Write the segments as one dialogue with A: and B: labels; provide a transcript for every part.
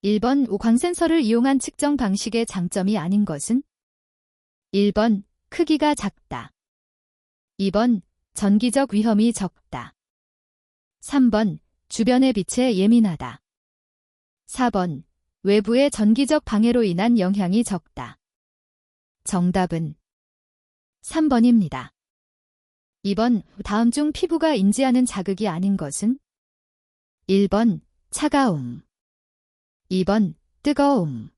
A: 1번 광센서를 이용한 측정 방식의 장점이 아닌 것은? 1번 크기가 작다. 2번 전기적 위험이 적다. 3번 주변의 빛에 예민하다. 4번 외부의 전기적 방해로 인한 영향이 적다. 정답은 3번입니다. 2번 다음 중 피부가 인지하는 자극이 아닌 것은? 1번 차가움. 2번 뜨거움.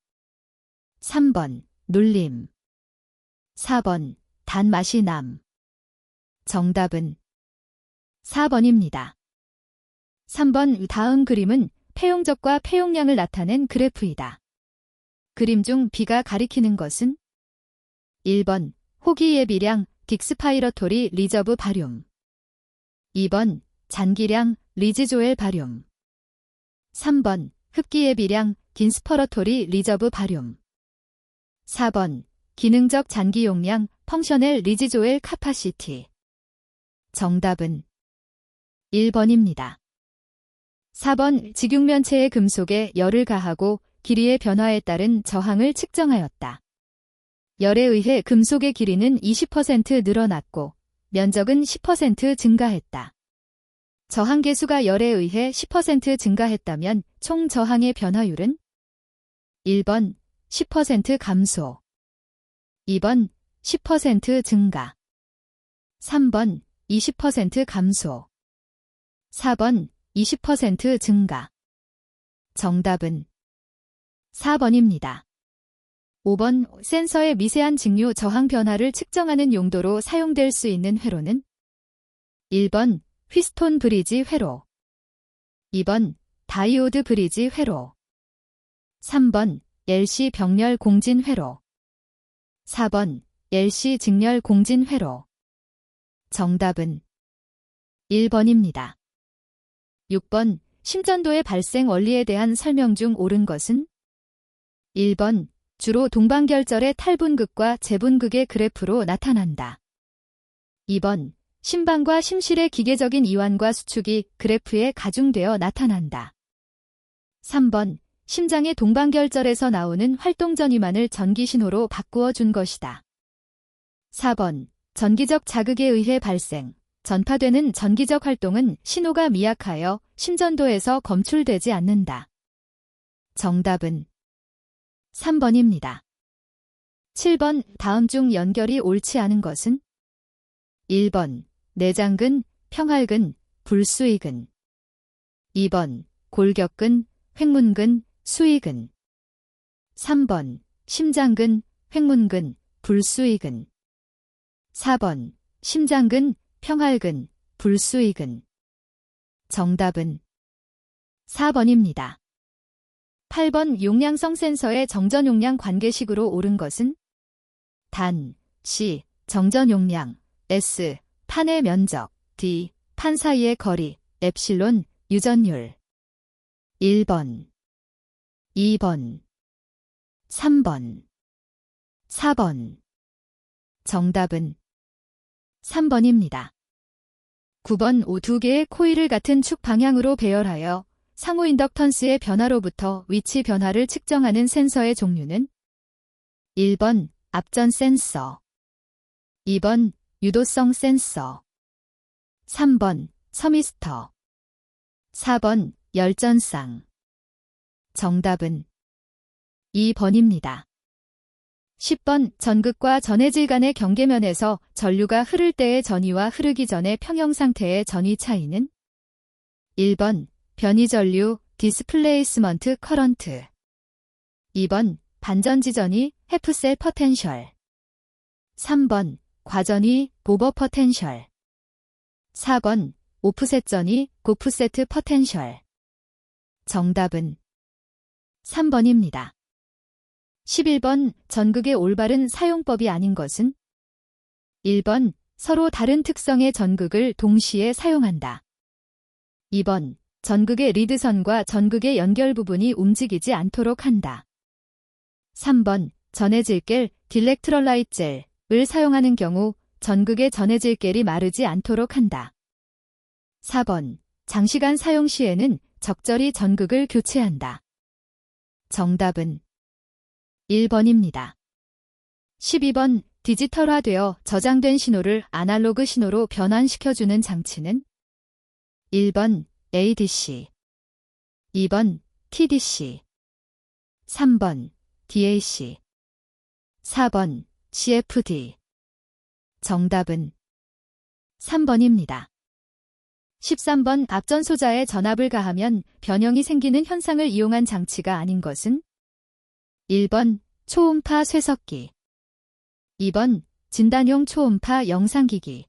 A: 3번 눌림. 4번 단맛이 남. 정답은 4번입니다. 3번 다음 그림은 폐용적과 폐용량을 나타낸 그래프이다. 그림 중 B가 가리키는 것은? 1번 호기 예비량 딕스파이러토리 리저브 바륨. 2번 잔기량 리지조엘 바륨. 3번 흡기 예비량 긴스퍼러토리 리저브 바륨. 4번 기능적 잔기 용량 펑셔넬 리지조엘 카파시티. 정답은 1번입니다. 4번 직육면체의 금속에 열을 가하고 길이의 변화에 따른 저항을 측정하였다. 열에 의해 금속의 길이는 20% 늘어났고 면적은 10% 증가했다. 저항 계수가 열에 의해 10% 증가했다면 총 저항의 변화율은? 1번 10% 감소. 2번 10% 증가. 3번 20% 감소. 4번 20% 증가. 정답은 4번입니다. 5번 센서의 미세한 직류 저항 변화를 측정하는 용도로 사용될 수 있는 회로는? 1번 휘스톤 브리지 회로. 2번 다이오드 브리지 회로. 3번 LC 병렬 공진 회로. 4번 LC 직렬 공진 회로. 정답은 1번입니다. 6번 심전도의 발생 원리에 대한 설명 중 옳은 것은? 1번 주로 동방결절의 탈분극과 재분극의 그래프로 나타난다. 2번 심방과 심실의 기계적인 이완과 수축이 그래프에 가중되어 나타난다. 3번 심장의 동방결절에서 나오는 활동전이만을 전기신호로 바꾸어 준 것이다. 4번 전기적 자극에 의해 발생, 전파되는 전기적 활동은 신호가 미약하여 심전도에서 검출되지 않는다. 정답은 3번입니다. 7번 다음 중 연결이 옳지 않은 것은? 1번 내장근, 평활근, 불수의근. 2번 골격근, 횡문근, 수의근. 3번 심장근, 횡문근, 불수의근. 4번 심장근, 평활근, 불수의근. 정답은 4번입니다. 8번 용량성 센서의 정전 용량 관계식으로 옳은 것은? 단, C, 정전 용량, S, 판의 면적, D, 판 사이의 거리, 엡실론, 유전율. 1번, 2번, 3번, 4번. 정답은 3번입니다. 9번 두 개의 코일을 같은 축 방향으로 배열하여 상호 인덕턴스의 변화로부터 위치 변화를 측정하는 센서의 종류는? 1번 압전 센서. 2번 유도성 센서. 3번 서미스터. 4번 열전상. 정답은 2번입니다. 10번 전극과 전해질 간의 경계면에서 전류가 흐를 때의 전위와 흐르기 전의 평형 상태의 전위 차이는? 1번 변이전류 디스플레이스먼트 커런트. 2번 반전지전위 해프셀 퍼텐셜. 3번 과전위 보버 퍼텐셜. 4번 오프셋전위 고프세트 퍼텐셜. 정답은 3번입니다. 11번 전극의 올바른 사용법이 아닌 것은? 1번 서로 다른 특성의 전극을 동시에 사용한다. 2번 전극의 리드선과 전극의 연결 부분이 움직이지 않도록 한다. 3번 전해질겔 딜렉트럴라이트 젤을 사용하는 경우 전극의 전해질겔이 마르지 않도록 한다. 4번 장시간 사용 시에는 적절히 전극을 교체한다. 정답은 1번입니다. 12번 디지털화되어 저장된 신호를 아날로그 신호로 변환시켜주는 장치는 1번 ADC, 2번 TDC, 3번 DAC, 4번 CFD. 정답은 3번입니다. 13번 앞전소자에 전압을 가하면 변형이 생기는 현상을 이용한 장치가 아닌 것은 1번 초음파 쇄석기, 2번 진단용 초음파 영상기기,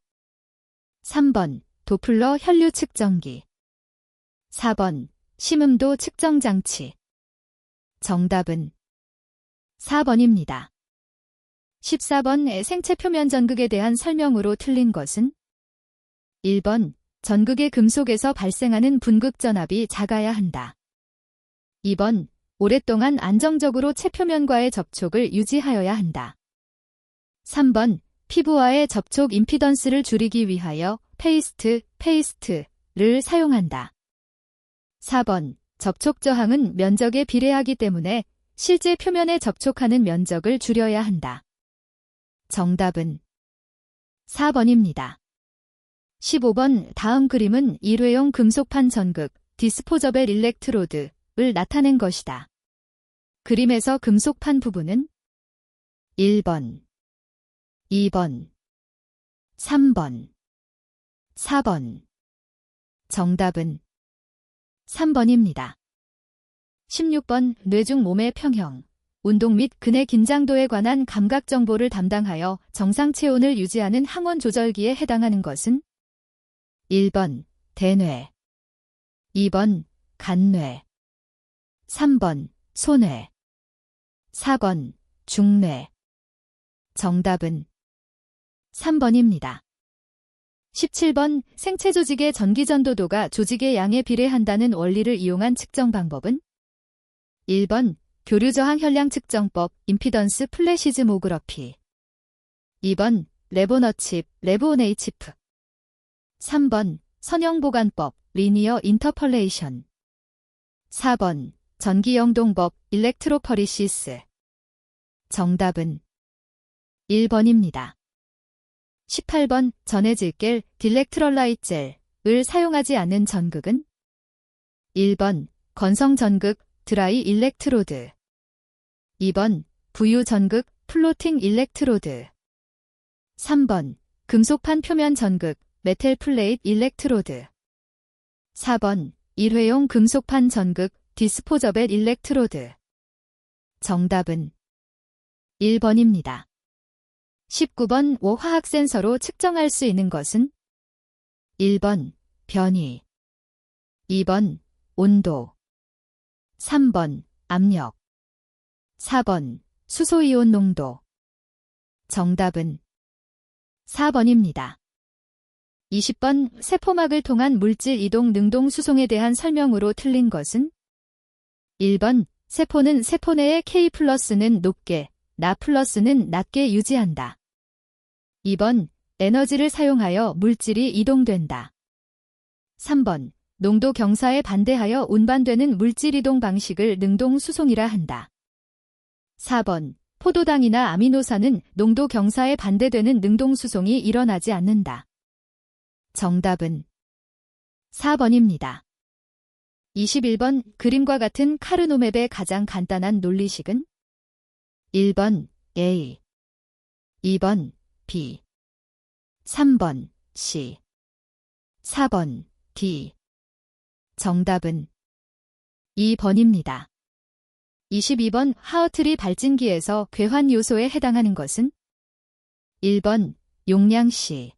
A: 3번 도플러 혈류 측정기, 4번 심음도 측정 장치. 정답은 4번입니다. 14번 생체 표면 전극에 대한 설명으로 틀린 것은 1번 전극의 금속에서 발생하는 분극 전압이 작아야 한다. 2번 오랫동안 안정적으로 체표면과의 접촉을 유지하여야 한다. 3번 피부와의 접촉 임피던스를 줄이기 위하여 페이스트를 사용한다. 4번 접촉 저항은 면적에 비례하기 때문에 실제 표면에 접촉하는 면적을 줄여야 한다. 정답은 4번입니다. 15번 다음 그림은 일회용 금속판 전극, 디스포저벨 일렉트로드를 나타낸 것이다. 그림에서 금속판 부분은 1번, 2번, 3번, 4번. 정답은 3번입니다. 16번 뇌중 몸의 평형, 운동 및 근의 긴장도에 관한 감각 정보를 담당하여 정상 체온을 유지하는 항원 조절기에 해당하는 것은 1번 대뇌, 2번 간뇌, 3번 소뇌, 4번 중뇌. 정답은 3번입니다. 17번 생체 조직의 전기 전도도가 조직의 양에 비례한다는 원리를 이용한 측정 방법은 1번 교류 저항 혈량 측정법 임피던스 플래시즈모그러피, 2번 레보네이치프, 3번 선형 보관법 리니어 인터펄레이션, 4번 전기 영동법 일렉트로퍼리시스. 정답은 1번입니다. 18번 전해질겔 딜렉트럴라이트 젤을 사용하지 않는 전극은 1번 건성 전극 드라이 일렉트로드, 2번 부유 전극 플로팅 일렉트로드, 3번 금속판 표면 전극 메텔 플레이트 일렉트로드, 4번 일회용 금속판 전극 디스포저벨 일렉트로드. 정답은 1번입니다. 19번 화학 센서로 측정할 수 있는 것은 1번 변위, 2번 온도, 3번 압력, 4번 수소이온 농도. 정답은 4번입니다. 20번 세포막을 통한 물질 이동 능동 수송에 대한 설명으로 틀린 것은 1번 세포는 세포 내의 K+는 높게, 나+는 낮게 유지한다. 2번 에너지를 사용하여 물질이 이동된다. 3번 농도 경사에 반대하여 운반되는 물질 이동 방식을 능동 수송이라 한다. 4번 포도당이나 아미노산은 농도 경사에 반대되는 능동 수송이 일어나지 않는다. 정답은 4번입니다. 21번 그림과 같은 카르노맵의 가장 간단한 논리식은 1번 A, 2번 B, 3번 C, 4번 D. 정답은 2번입니다. 22번 하어트리 발진기에서 괴환 요소에 해당하는 것은 1번 용량 C,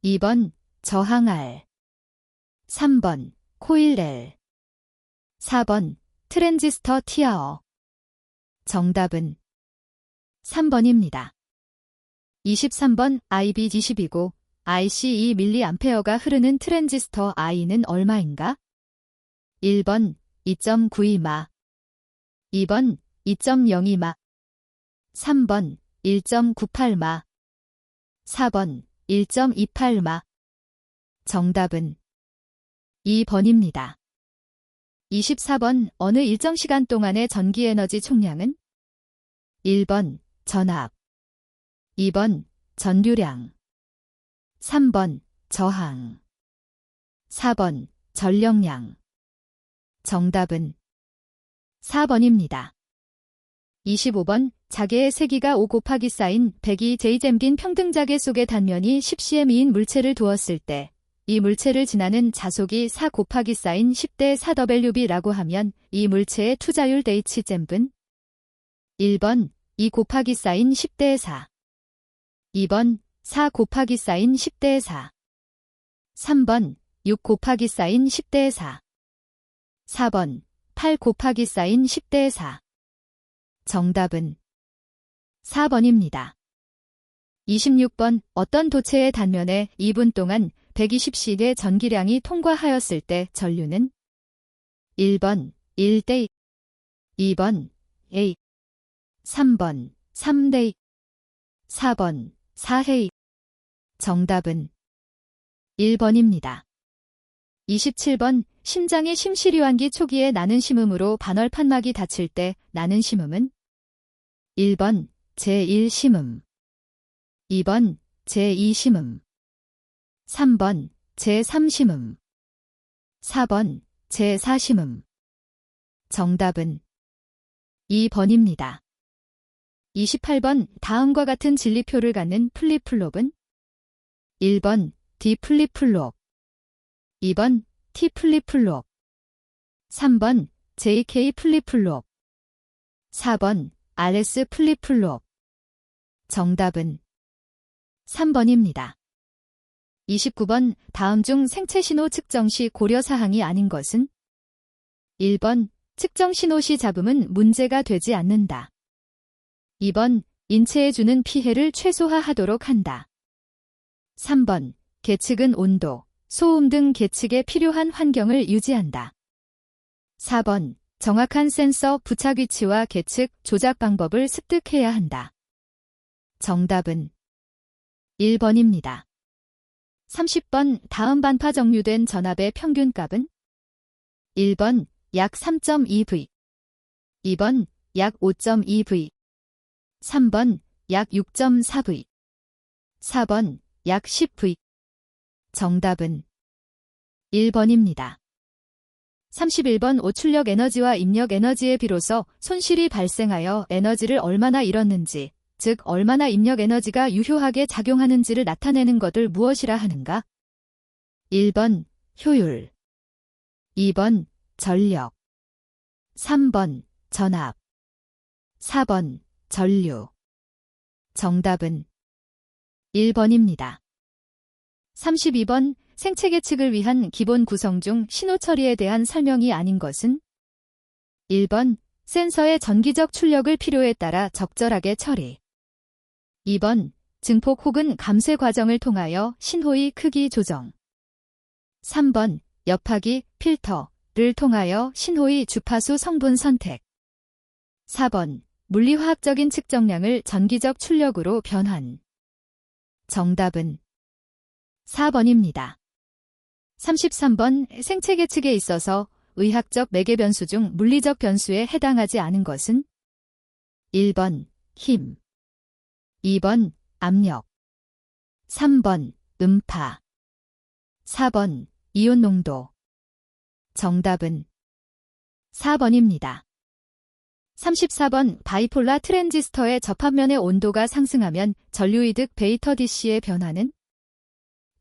A: 2번 저항 R, 3번 코일 L, 4번 트랜지스터 T아어. 정답은 3번입니다. 23번 IB20이고 IC 2mA가 흐르는 트랜지스터 I는 얼마인가? 1번 2.92마, 2번 2.02마, 3번 1.98마, 4번 1.28마. 정답은 2번입니다. 24번 어느 일정 시간 동안의 전기에너지 총량은 1번 전압, 2번 전류량, 3번 저항, 4번 전력량. 정답은 4번입니다. 25번 자개의 세기가 5 곱하기 사인 102J 잠긴 평등자개 속의 단면이 10cm인 물체를 두었을 때 이 물체를 지나는 자속이 4 곱하기 사인 10대 4Wb라고 하면 이 물체의 투자율 H잼은 1번 2 곱하기 사인 10대 4, 2번 4 곱하기 사인 10대 4, 3번 6 곱하기 사인 10대 4, 4번 8 곱하기 사인 10대 4. 정답은 4번입니다. 26번 어떤 도체의 단면에 2분 동안 120C의 전기량이 통과하였을 때 전류는 1번 1대 2번 A, 3번 3대 4번 4해. 정답은 1번입니다. 27번 심장의 심시류환기 초기에 나는 심음으로 반월판막이 닫힐 때 나는 심음은 1번 제1심음, 2번 제2심음, 3번 제3심음, 4번 제4심음. 정답은 2번입니다. 28번 다음과 같은 진리표를 갖는 플립플롭은 1번 D 플립플롭, 2번 T 플립플롭, 3번 JK 플립플롭, 4번 RS 플립플롭. 정답은 3번입니다. 29번 다음 중 생체 신호 측정 시 고려 사항이 아닌 것은 1번 측정 신호 시 잡음은 문제가 되지 않는다. 2번 인체에 주는 피해를 최소화하도록 한다. 3번 계측은 온도, 소음 등 계측에 필요한 환경을 유지한다. 4번 정확한 센서 부착 위치와 계측, 조작 방법을 습득해야 한다. 정답은 1번입니다. 30번 다음 반파 정류된 전압의 평균값은 1번 약 3.2V, 2번 약 5.2V, 3번 약 6.4V, 4번 약 10V. 정답은 1번입니다. 31번 오출력 에너지와 입력 에너지에 비로소 손실이 발생하여 에너지를 얼마나 잃었는지, 즉 얼마나 입력 에너지가 유효하게 작용하는지를 나타내는 것을 무엇이라 하는가? 1번 효율, 2번 전력, 3번 전압, 4번 전류. 정답은 1번입니다. 32번 생체 계측을 위한 기본 구성 중 신호 처리에 대한 설명이 아닌 것은 1번 센서의 전기적 출력을 필요에 따라 적절하게 처리, 2번 증폭 혹은 감쇄 과정을 통하여 신호의 크기 조정, 3번 엽하기, 필터를 통하여 신호의 주파수 성분 선택, 4번 물리화학적인 측정량을 전기적 출력으로 변환. 정답은 4번입니다. 33번 생체 계측에 있어서 의학적 매개 변수 중 물리적 변수에 해당하지 않은 것은 1번 힘, 2번 압력, 3번 음파, 4번 이온 농도. 정답은 4번입니다. 34번 바이폴라 트랜지스터의 접합면의 온도가 상승하면 전류이득 베이터 DC의 변화는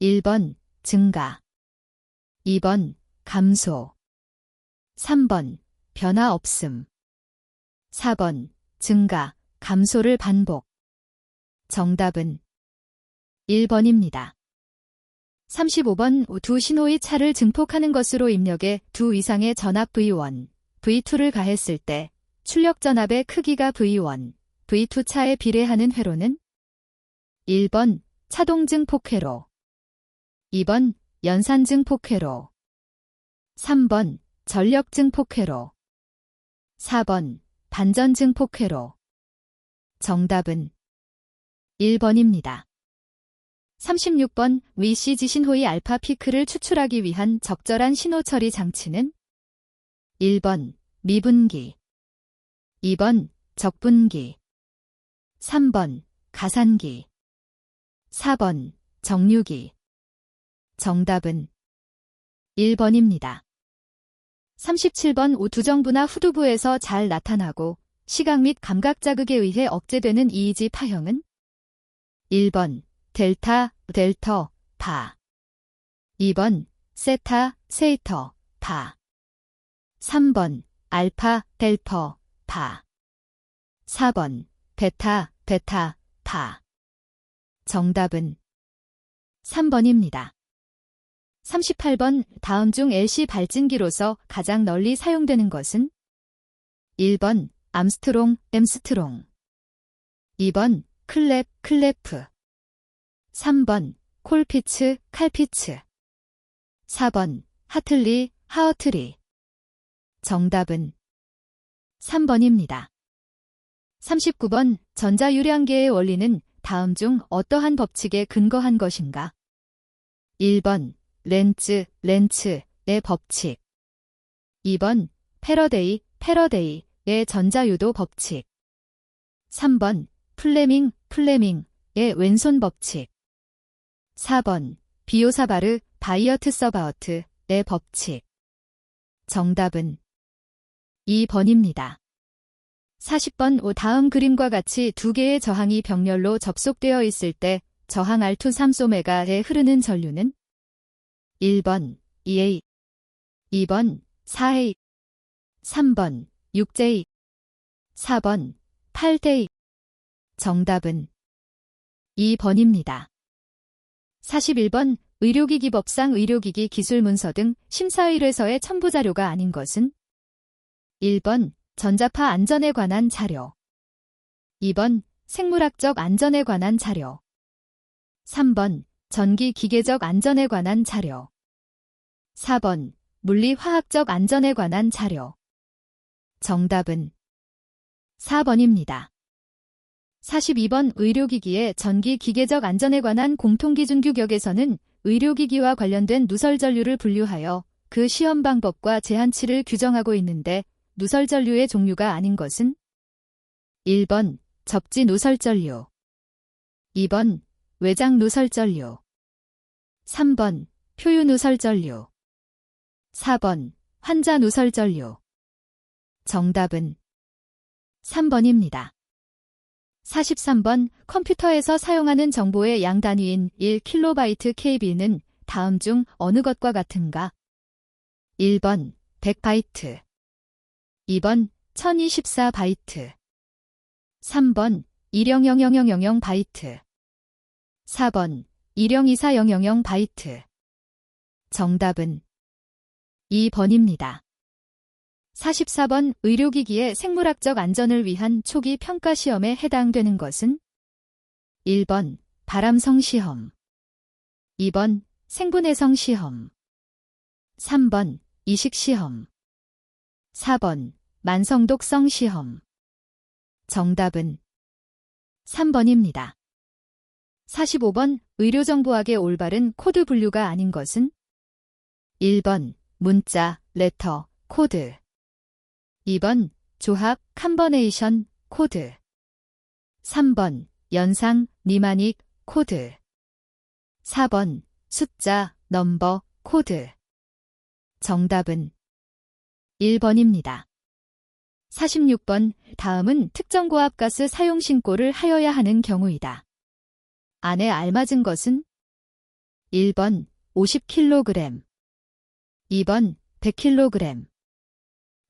A: 1번 증가, 2번 감소, 3번 변화 없음, 4번 증가, 감소를 반복. 정답은 1번입니다. 35번 두 신호의 차를 증폭하는 것으로 입력에 두 이상의 전압 V1, V2를 가했을 때 출력 전압의 크기가 V1, V2 차에 비례하는 회로는 1번 차동 증폭 회로, 2번 연산 증폭 회로, 3번 전력 증폭 회로, 4번 반전 증폭 회로. 정답은 1번입니다. 36번 VCG 신호의 알파 피크를 추출하기 위한 적절한 신호 처리 장치는 1번 미분기, 2번 적분기, 3번 가산기, 4번 정류기. 정답은 1번입니다. 37번 우두정부나 후두부에서 잘 나타나고 시각 및 감각 자극에 의해 억제되는 이이지 파형은 1번 델타, 델터, 파, 2번 세타, 세이터, 파, 3번 알파, 델퍼, 파, 4번 베타, 베타, 파. 정답은 3번입니다. 38번 다음 중 LC 발진기로서 가장 널리 사용되는 것은 1번 암스트롱, 엠스트롱, 2번 클랩, 클래프, 3번 콜피츠, 칼피츠, 4번 하틀리, 하어트리. 정답은 3번입니다. 39번 전자유량계의 원리는 다음 중 어떠한 법칙에 근거한 것인가? 1번 렌츠의 법칙, 2번 패러데이의 전자유도 법칙, 3번 플레밍의 왼손 법칙, 4번 비오사바르, 바이어트서바어트의 법칙. 정답은 2번입니다. 40번 다음 그림과 같이 두 개의 저항이 병렬로 접속되어 있을 때 저항 R2-3소메가에 흐르는 전류는 1번 2A, 2번 4A, 3번 6J, 4번 8J. 정답은 2번입니다. 41번 의료기기법상 의료기기 기술문서 등 심사의뢰서의 첨부자료가 아닌 것은 1번 전자파 안전에 관한 자료, 2번 생물학적 안전에 관한 자료, 3번 전기기계적 안전에 관한 자료, 4번 물리화학적 안전에 관한 자료. 정답은 4번입니다. 42번 의료기기의 전기기계적 안전에 관한 공통기준 규격에서는 의료기기와 관련된 누설전류를 분류하여 그 시험 방법과 제한치를 규정하고 있는데 누설전류의 종류가 아닌 것은 1번 접지 누설전류, 2번 외장 누설전류, 3번 표유 누설전류, 4번 환자 누설전류. 정답은 3번입니다. 43번 컴퓨터에서 사용하는 정보의 양 단위인 1KB KB는 다음 중 어느 것과 같은가? 1번 100바이트, 2번 1024바이트, 3번 1000000바이트, 4번 1024000바이트. 정답은 2번입니다. 44번 의료기기의 생물학적 안전을 위한 초기 평가 시험에 해당되는 것은 1번 발암성 시험, 2번 생분해성 시험, 3번 이식 시험, 4번 만성독성 시험. 정답은 3번입니다. 45번 의료정보학의 올바른 코드 분류가 아닌 것은 1번 문자, 레터, 코드, 2번 조합, 컴버네이션, 코드, 3번 연상, 니마닉, 코드, 4번 숫자, 넘버, 코드. 정답은 1번입니다. 46번 다음은 특정고압가스 사용 신고를 하여야 하는 경우이다. 안에 알맞은 것은 1번 50kg, 2번 100kg,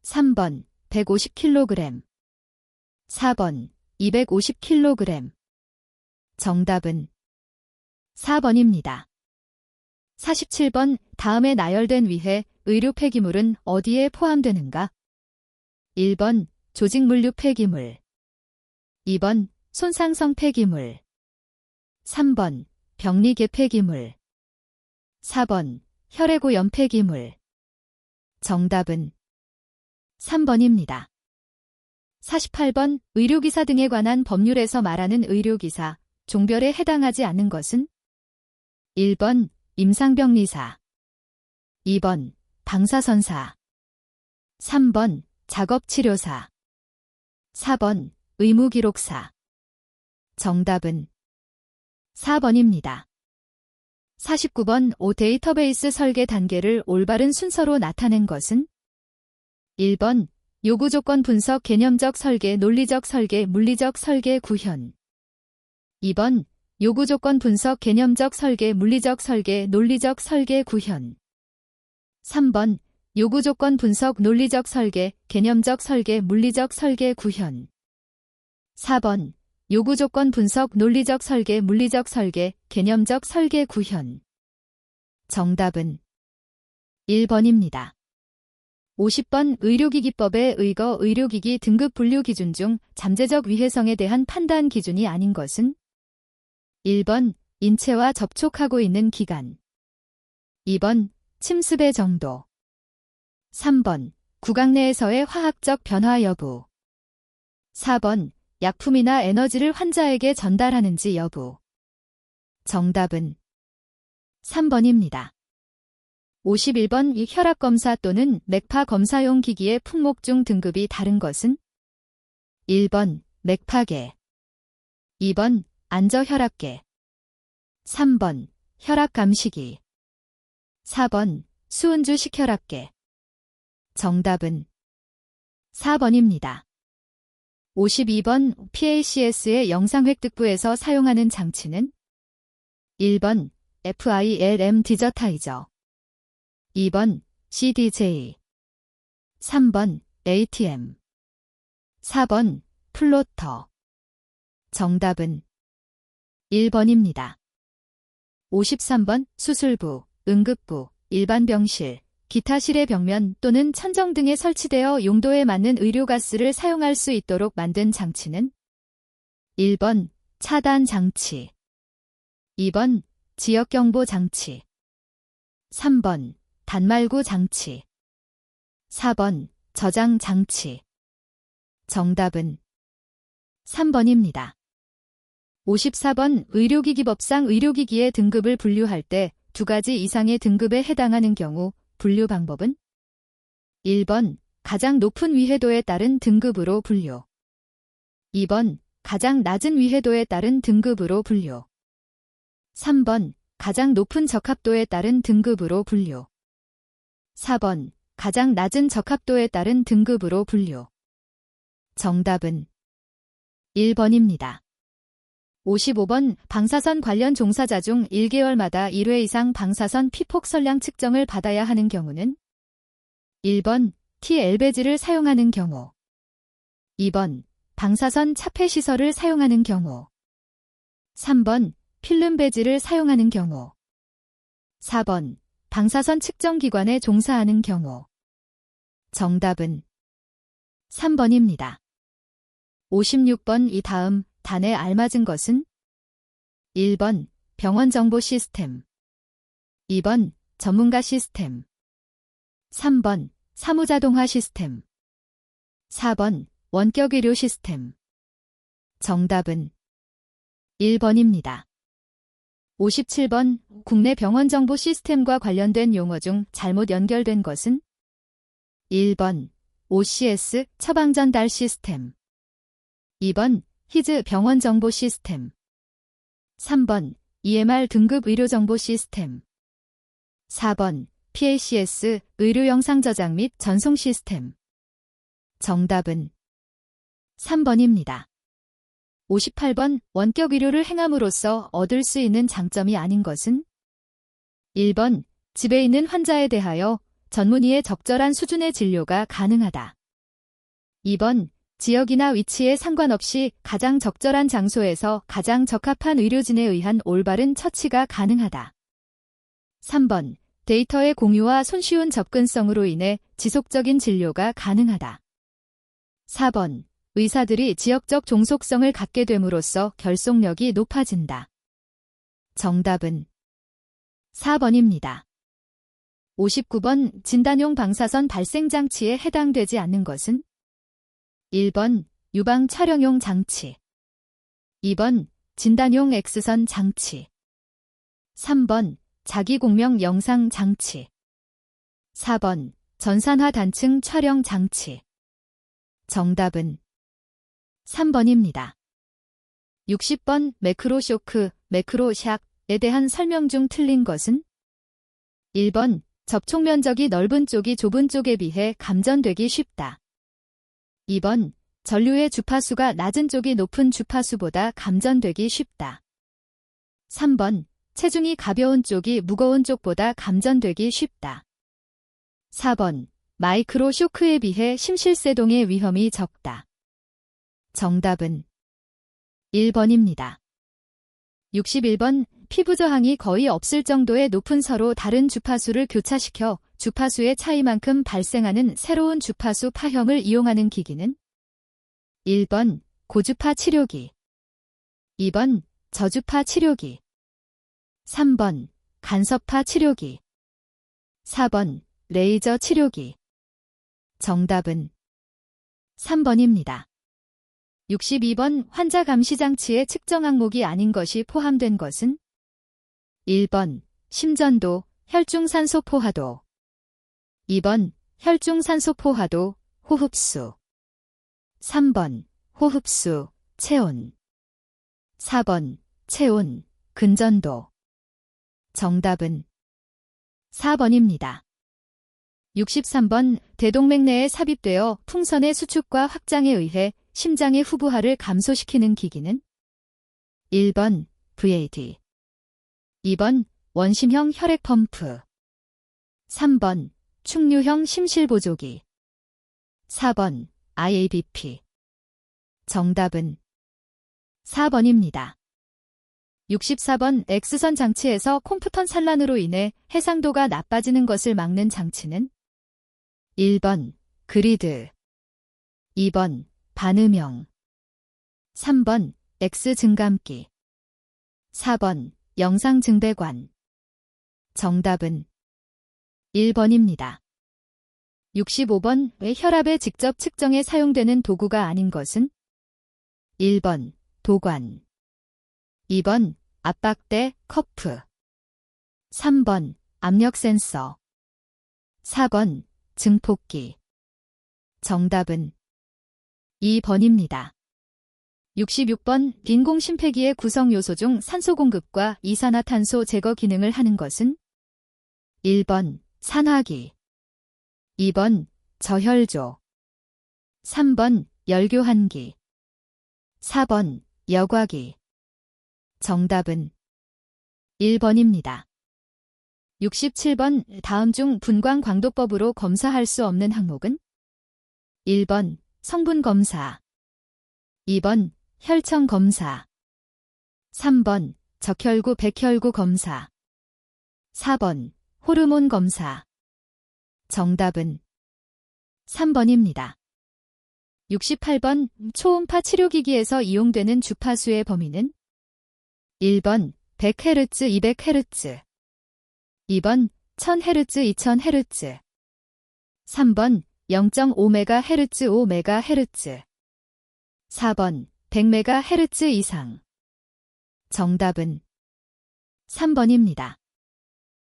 A: 3번 150kg, 4번 250kg. 정답은 4번입니다. 47번 다음에 나열된 위해 의료 폐기물은 어디에 포함되는가? 1번 조직물류 폐기물, 2번 손상성 폐기물, 3번 병리계 폐기물, 4번 혈액오염 폐기물. 정답은 3번입니다. 48번 의료기사 등에 관한 법률에서 말하는 의료기사, 종별에 해당하지 않는 것은 1번 임상병리사, 2번 방사선사, 3번 작업치료사. 4번 의무기록사. 정답은 4번입니다. 49번 O 데이터베이스 설계 단계를 올바른 순서로 나타낸 것은 1번 요구조건 분석 개념적 설계 논리적 설계 물리적 설계 구현. 2번 요구조건 분석 개념적 설계 물리적 설계 논리적 설계 구현. 3번 요구조건 분석 논리적 설계 개념적 설계 물리적 설계 구현. 4번 요구조건 분석 논리적 설계 물리적 설계 개념적 설계 구현. 정답은 1번입니다. 50번 의료기기법의 의거 의료기기 등급 분류 기준 중 잠재적 위해성에 대한 판단 기준이 아닌 것은 1번 인체와 접촉하고 있는 기간. 2번 침습의 정도. 3번 구강 내에서의 화학적 변화 여부. 4번 약품이나 에너지를 환자에게 전달하는지 여부. 정답은 3번입니다. 51번 이 혈압검사 또는 맥파 검사용 기기의 품목 중 등급이 다른 것은 1번 맥파계. 2번 안저혈압계. 3번 혈압감시기. 4번 수은주식 혈압계. 정답은 4번입니다. 52번 PACS의 영상획득부에서 사용하는 장치는 1번 FILM 디저타이저. 2번 CDJ. 3번 ATM. 4번 플로터. 정답은 1번입니다. 53번 수술부, 응급부, 일반 병실, 기타실의 벽면 또는 천정 등에 설치되어 용도에 맞는 의료가스를 사용할 수 있도록 만든 장치는 1번 차단 장치. 2번 지역경보 장치. 3번 단말구 장치. 4번 저장 장치. 정답은 3번입니다. 54번 의료기기법상 의료기기의 등급을 분류할 때 두 가지 이상의 등급에 해당하는 경우 분류 방법은 1번 가장 높은 위해도에 따른 등급으로 분류. 2번 가장 낮은 위해도에 따른 등급으로 분류. 3번 가장 높은 적합도에 따른 등급으로 분류. 4번 가장 낮은 적합도에 따른 등급으로 분류. 정답은 1번입니다. 55번 방사선 관련 종사자 중 1개월마다 1회 이상 방사선 피폭 선량 측정을 받아야 하는 경우는 1번 TL 배지를 사용하는 경우. 2번 방사선 차폐 시설을 사용하는 경우. 3번 필름 배지를 사용하는 경우. 4번 방사선 측정 기관에 종사하는 경우. 정답은 3번입니다. 56번 이 다음 단에 알맞은 것은 1번 병원 정보 시스템. 2번 전문가 시스템. 3번 사무자동화 시스템. 4번 원격 의료 시스템. 정답은 1번입니다. 57번 국내 병원 정보 시스템과 관련된 용어 중 잘못 연결된 것은 1번 OCS 처방전달 시스템. 2번 히즈 병원 정보 시스템. 3번 EMR 등급 의료 정보 시스템. 4번 PACS 의료 영상 저장 및 전송 시스템. 정답은 3번입니다. 58번 원격 의료를 행함으로써 얻을 수 있는 장점이 아닌 것은 1번 집에 있는 환자에 대하여 전문의의 적절한 수준의 진료가 가능하다. 2번 지역이나 위치에 상관없이 가장 적절한 장소에서 가장 적합한 의료진에 의한 올바른 처치가 가능하다. 3번 데이터의 공유와 손쉬운 접근성으로 인해 지속적인 진료가 가능하다. 4번 의사들이 지역적 종속성을 갖게 됨으로써 결속력이 높아진다. 정답은 4번입니다. 59번 진단용 방사선 발생 장치에 해당되지 않는 것은 1번 유방 촬영용 장치. 2번 진단용 X선 장치. 3번 자기공명 영상 장치. 4번 전산화 단층 촬영 장치. 정답은 3번입니다. 60번 매크로쇼크, 매크로샥에 대한 설명 중 틀린 것은? 1번 접촉 면적이 넓은 쪽이 좁은 쪽에 비해 감전되기 쉽다. 2번 전류의 주파수가 낮은 쪽이 높은 주파수보다 감전되기 쉽다. 3번 체중이 가벼운 쪽이 무거운 쪽보다 감전되기 쉽다. 4번 마이크로 쇼크에 비해 심실세동의 위험이 적다. 정답은 1번입니다. 61번 피부 저항이 거의 없을 정도의 높은 서로 다른 주파수를 교차시켜 주파수의 차이만큼 발생하는 새로운 주파수 파형을 이용하는 기기는? 1번 고주파 치료기, 2번 저주파 치료기, 3번 간섭파 치료기, 4번 레이저 치료기. 정답은 3번입니다. 62번 환자 감시 장치에 측정 항목이 아닌 것이 포함된 것은? 1번 심전도, 혈중산소 포화도, 2번 혈중산소 포화도, 호흡수, 3번 호흡수, 체온, 4번 체온, 근전도. 정답은 4번입니다. 63번 대동맥 내에 삽입되어 풍선의 수축과 확장에 의해 심장의 후부하를 감소시키는 기기는? 1번 VAD, 2번 원심형 혈액펌프, 3번 충류형 심실보조기, 4번 IABP. 정답은 4번입니다. 64번 X선 장치에서 콤프턴 산란으로 인해 해상도가 나빠지는 것을 막는 장치는? 1번 그리드, 2번 반음형, 3번 X 증감기, 4번 영상 증배관. 정답은 1번입니다. 65번 왜 혈압의 직접 측정에 사용되는 도구가 아닌 것은? 1번 도관, 2번 압박대, 커프, 3번 압력 센서, 4번 증폭기. 정답은 2번입니다. 66번 인공 심폐기의 구성 요소 중 산소 공급과 이산화탄소 제거 기능을 하는 것은? 1번 산화기, 2번 저혈조, 3번 열교환기, 4번 여과기. 정답은 1번입니다. 67번 다음 중 분광광도법으로 검사할 수 없는 항목은? 1번 성분 검사, 2번 혈청 검사, 3번 적혈구 백혈구 검사, 4번 호르몬 검사. 정답은 3번입니다. 68번 초음파 치료기기에서 이용되는 주파수의 범위는? 1번 100Hz, 200Hz, 2번 1000Hz, 2000Hz, 3번 0.5MHz, 5MHz, 4번 100MHz 이상. 정답은 3번입니다.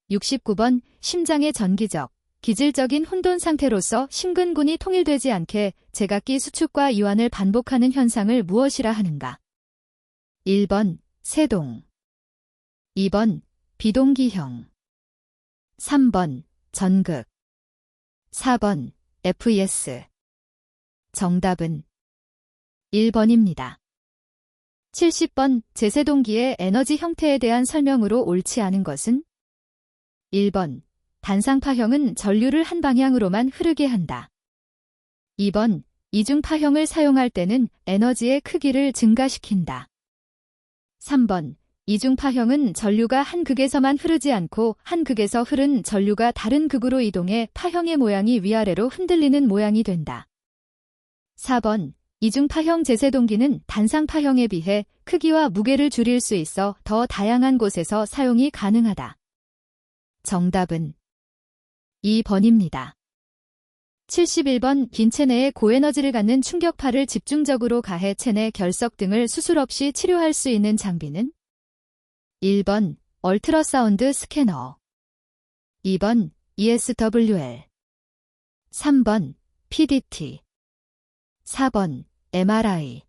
A: 69번 심장의 전기적, 기질적인 혼돈 상태로서 심근군이 통일되지 않게 제각기 수축과 이완을 반복하는 현상을 무엇이라 하는가? 1번 세동, 2번 비동기형, 3번 전극, 4번 FES. 정답은 1번입니다. 70번 제세동기의 에너지 형태에 대한 설명으로 옳지 않은 것은? 1번 단상파형은 전류를 한 방향으로만 흐르게 한다. 2번 이중파형을 사용할 때는 에너지의 크기를 증가시킨다. 3번 이중파형은 전류가 한 극에서만 흐르지 않고 한 극에서 흐른 전류가 다른 극으로 이동해 파형의 모양이 위아래로 흔들리는 모양이 된다. 4번 이중파형 제세동기는 단상파형에 비해 크기와 무게를 줄일 수 있어 더 다양한 곳에서 사용이 가능하다. 정답은 2번입니다. 71번 빈 체내에 고에너지를 갖는 충격파를 집중적으로 가해 체내 결석 등을 수술 없이 치료할 수 있는 장비는? 1번 얼트라사운드 스캐너, 2번 ESWL, 3번 PDT, 4번 MRI.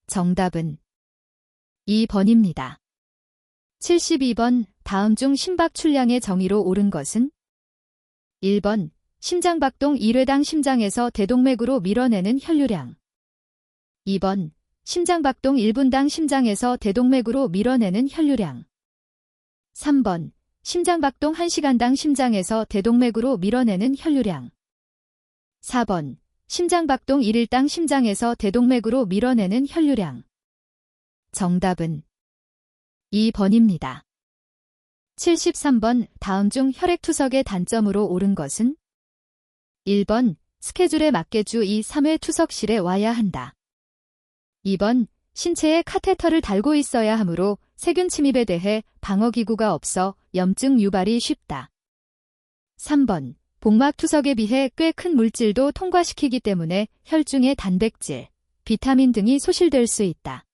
A: 정답은 2번입니다. 72번 다음 중 심박 출량의 정의로 옳은 것은? 1번 심장박동 1회당 심장에서 대동맥으로 밀어내는 혈류량. 2번 심장박동 1분당 심장에서 대동맥으로 밀어내는 혈류량. 3번 심장박동 1시간당 심장에서 대동맥으로 밀어내는 혈류량. 4번 심장박동 1일당 심장에서 대동맥으로 밀어내는 혈류량. 정답은 2번입니다. 73번 다음 중 혈액투석의 단점으로 옳은 것은? 1번 스케줄에 맞게 주 2, 3회 투석실에 와야 한다. 2번 신체에 카테터를 달고 있어야 하므로 세균 침입에 대해 방어기구가 없어 염증 유발이 쉽다. 3번 복막 투석에 비해 꽤 큰 물질도 통과시키기 때문에 혈중에 단백질, 비타민 등이 소실될 수 있다.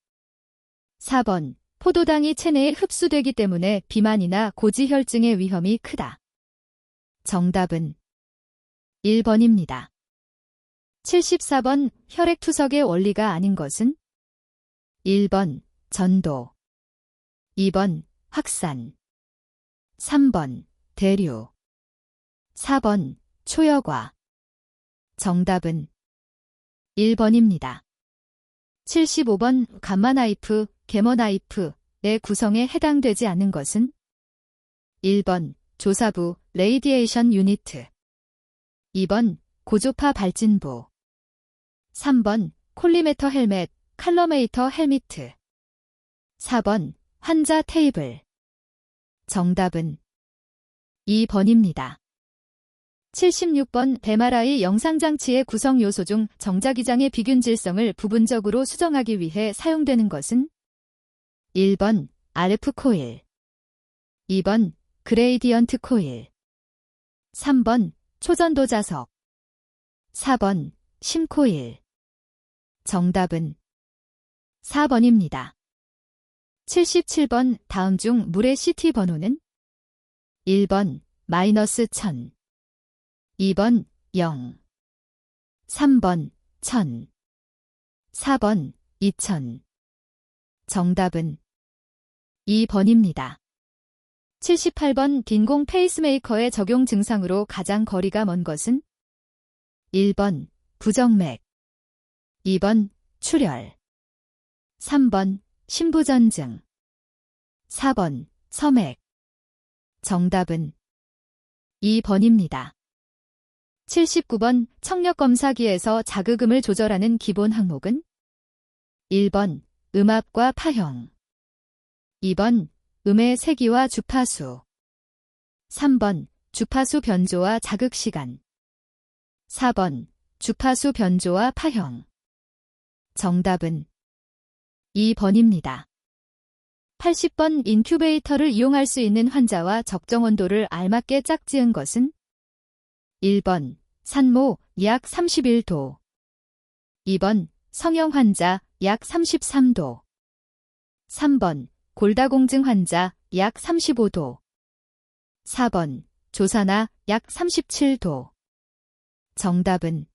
A: 4번 포도당이 체내에 흡수되기 때문에 비만이나 고지혈증의 위험이 크다. 정답은 1번입니다. 74번 혈액투석의 원리가 아닌 것은? 1번 전도, 2번 확산, 3번 대류, 4번 초여과. 정답은 1번입니다. 75번 감마나이프, 게머나이프의 구성에 해당되지 않는 것은? 1번 조사부, 레이디에이션 유니트, 2번 고조파 발진부, 3번 콜리메터 헬멧, 칼러메이터 헬미트, 4번 환자 테이블. 정답은 2번입니다. 76번 MRI 영상장치의 구성 요소 중 정자기장의 비균질성을 부분적으로 수정하기 위해 사용되는 것은? 1번 RF 코일, 2번 그레이디언트 코일, 3번 초전도 자석, 4번 심코일. 정답은 4번입니다. 77번 다음 중 물의 CT 번호는? 1번 -1000, 2번 0, 3번 1000, 4번 2000. 정답은 2번입니다. 78번 빈공 페이스메이커의 적용 증상으로 가장 거리가 먼 것은? 1번 부정맥, 2번 출혈, 3번 심부전증, 4번 서맥. 정답은 2번입니다. 79번 청력검사기에서 자극음을 조절하는 기본 항목은? 1번 음압과 파형, 2번 음의 세기와 주파수, 3번 주파수 변조와 자극시간, 4번 주파수 변조와 파형. 정답은 2번입니다. 80번 인큐베이터를 이용할 수 있는 환자와 적정 온도를 알맞게 짝지은 것은? 1번 산모 약 31도, 2번 성형 환자 약 33도, 3번 골다공증 환자 약 35도, 4번 조사나 약 37도. 정답은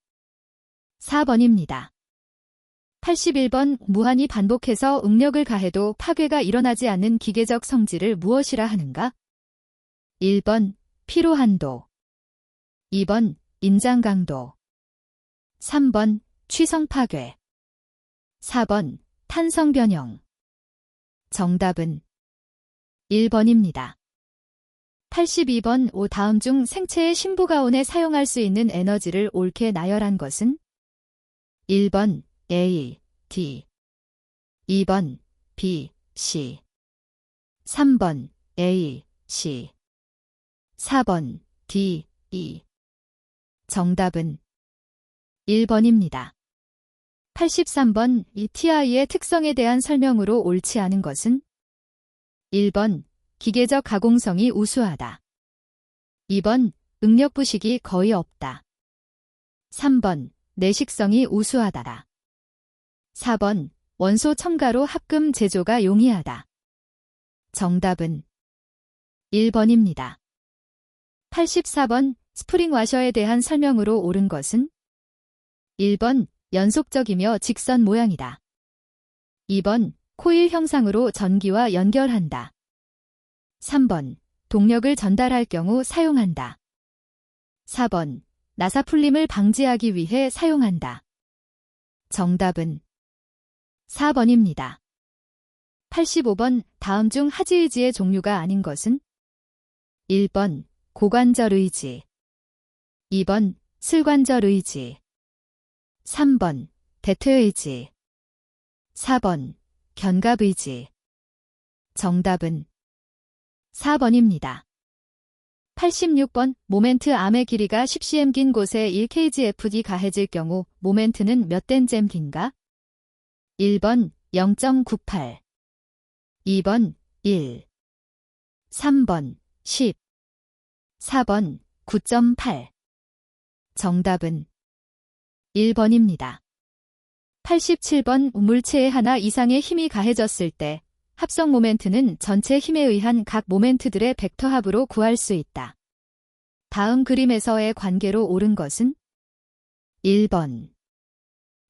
A: 4번입니다. 81번 무한히 반복해서 응력을 가해도 파괴가 일어나지 않는 기계적 성질을 무엇이라 하는가? 1번 피로한도, 2번 인장강도, 3번 취성파괴, 4번 탄성변형. 정답은 1번입니다. 82번 다음 중 생체의 신부가온에 사용할 수 있는 에너지를 옳게 나열한 것은? 1번 A, D, 2번 B, C, 3번 A, C, 4번 D, E. 정답은 1번입니다. 83번 TI의 특성에 대한 설명으로 옳지 않은 것은? 1번 기계적 가공성이 우수하다, 2번 응력 부식이 거의 없다, 3번 내식성이 우수하다, 4번 원소 첨가로 합금 제조가 용이하다. 정답은 1번입니다. 84번 스프링 와셔에 대한 설명으로 옳은 것은 1번 연속적이며 직선 모양이다. 2번 코일 형상으로 전기와 연결한다. 3번 동력을 전달할 경우 사용한다. 4번 나사 풀림을 방지하기 위해 사용한다. 정답은 4번입니다. 85번 다음 중 하지 의지의 종류가 아닌 것은 1번 고관절 의지, 2번 슬관절 의지, 3번 대퇴 의지, 4번 견갑 의지. 정답은 4번입니다. 86번 모멘트 암의 길이가 10cm 긴 곳에 1kgfd 가해질 경우 모멘트는 몇 덴잼긴가? 1번 0.98, 2번 1, 3번 10, 4번 9.8. 정답은 1번입니다. 87번 물체에 하나 이상의 힘이 가해졌을 때 합성 모멘트는 전체 힘에 의한 각 모멘트들의 벡터 합으로 구할 수 있다. 다음 그림에서의 관계로 옳은 것은 1번,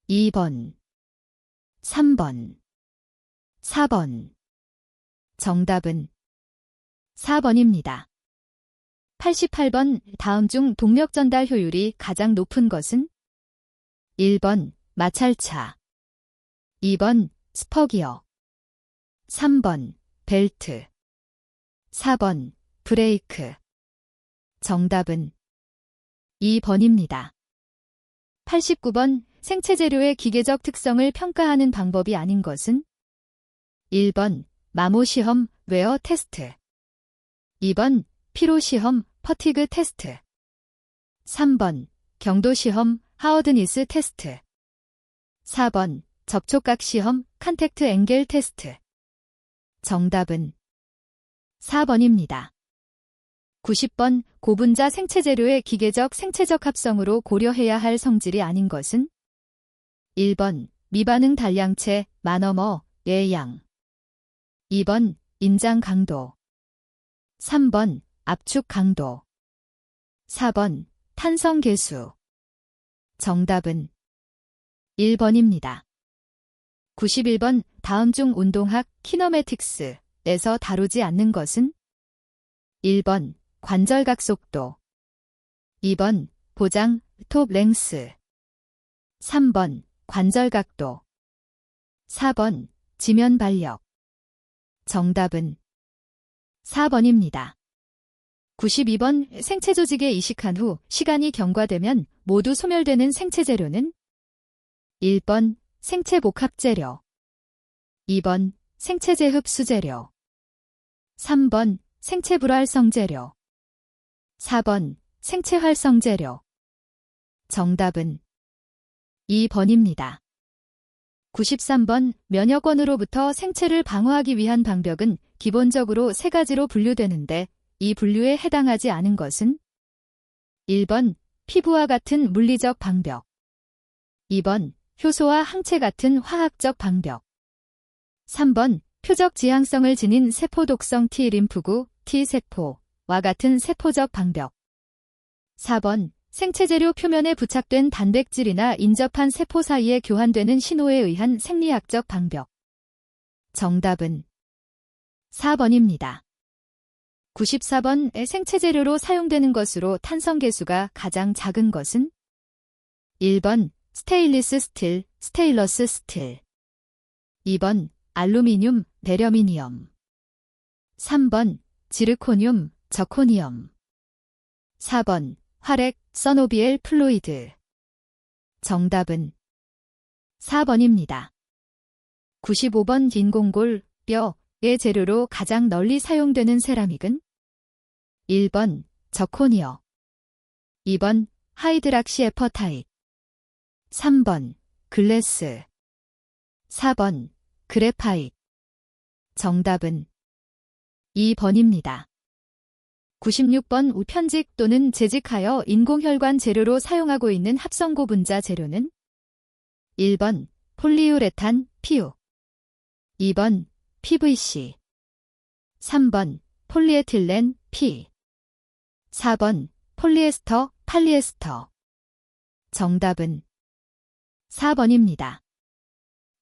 A: 2번, 3번, 4번. 정답은 4번입니다. 88번 다음 중 동력 전달 효율이 가장 높은 것은 1번 마찰차, 2번 스퍼기어, 3번 벨트, 4번 브레이크. 정답은 2번입니다. 89번 생체 재료의 기계적 특성을 평가하는 방법이 아닌 것은 1번 마모 시험 웨어 테스트, 2번 피로 시험 퍼티그 테스트, 3번 경도 시험 하워드니스 테스트, 4번 접촉각 시험 컨택트 앵겔 테스트. 정답은 4번입니다. 90번 고분자 생체 재료의 기계적 생체적 합성으로 고려해야 할 성질이 아닌 것은 1번 미반응 단량체 만어머 예양, 2번 인장 강도, 3번 압축 강도, 4번 탄성 계수. 정답은 1번입니다. 91번 다음 중 운동학 키너매틱스에서 다루지 않는 것은 1번 관절각 속도, 2번 보장 톱 랭스, 3번 관절 각도, 4번 지면 발력. 정답은 4번입니다. 92번 생체 조직에 이식한 후 시간이 경과되면 모두 소멸되는 생체 재료는 1번 생체 복합 재료, 2번 생체 재흡 수재료, 3번 생체 불활성 재료, 4번 생체 활성 재료. 정답은 2번입니다. 93번 면역원으로부터 생체를 방어하기 위한 방벽은 기본적으로 세 가지로 분류되는데 이 분류에 해당하지 않은 것은 1번 피부와 같은 물리적 방벽, 2번 효소와 항체 같은 화학적 방벽, 3번 표적 지향성을 지닌 세포 독성 T 림프구, T세포와 같은 세포적 방벽, 4번 생체 재료 표면에 부착된 단백질이나 인접한 세포 사이에 교환되는 신호에 의한 생리학적 방벽. 정답은 4번입니다. 94번의 생체 재료로 사용되는 것으로 탄성 계수가 가장 작은 것은 1번 스테인리스 스틸, 스테인러스 스틸, 2번 알루미늄, 베려미니엄, 3번 지르코늄, 저코니엄, 4번 활액, 서노비엘 플루이드. 정답은 4번입니다. 95번 인공골, 뼈의 재료로 가장 널리 사용되는 세라믹은 1번 저코니어, 2번 하이드락시 에퍼타이트, 3번 글래스, 4번 그래파이트. 정답은 2번입니다. 96번 우편직 또는 재직하여 인공혈관 재료로 사용하고 있는 합성고분자 재료는 1번 폴리우레탄 PU, 2번 PVC, 3번 폴리에틸렌 P, 4번 폴리에스터, 팔리에스터. 정답은 4번입니다.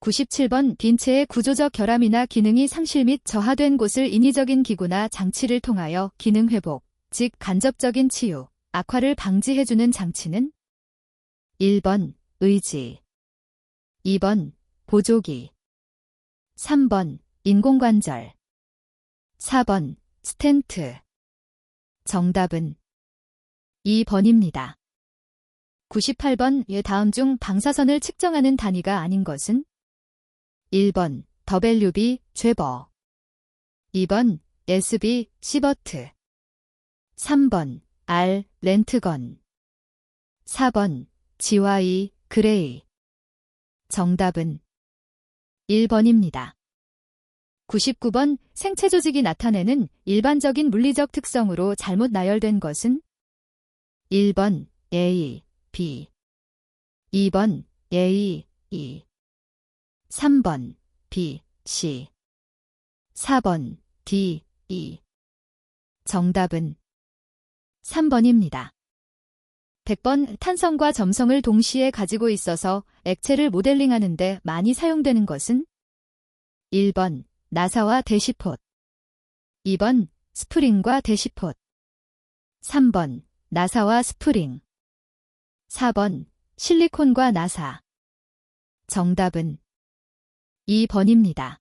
A: 97번 빈체의 구조적 결함이나 기능이 상실 및 저하된 곳을 인위적인 기구나 장치를 통하여 기능 회복, 즉 간접적인 치유, 악화를 방지해주는 장치는 1번 의지, 2번 보조기, 3번 인공관절, 4번 스텐트. 정답은 2번입니다. 98번 다음 중 방사선을 측정하는 단위가 아닌 것은 1번 WB 죄버, 2번 SB 시버트, 3번 R 렌트건, 4번 GY 그레이. 정답은 1번입니다. 99번 생체 조직이 나타내는 일반적인 물리적 특성으로 잘못 나열된 것은 1번 A, B, 2번 A, E, 3번 B, C, 4번 D, E. 정답은 3번입니다. 100번 탄성과 점성을 동시에 가지고 있어서 액체를 모델링하는 데 많이 사용되는 것은 1번 나사와 데시폿, 2번 스프링과 데시폿, 3번 나사와 스프링, 4번 실리콘과 나사. 정답은 2번입니다.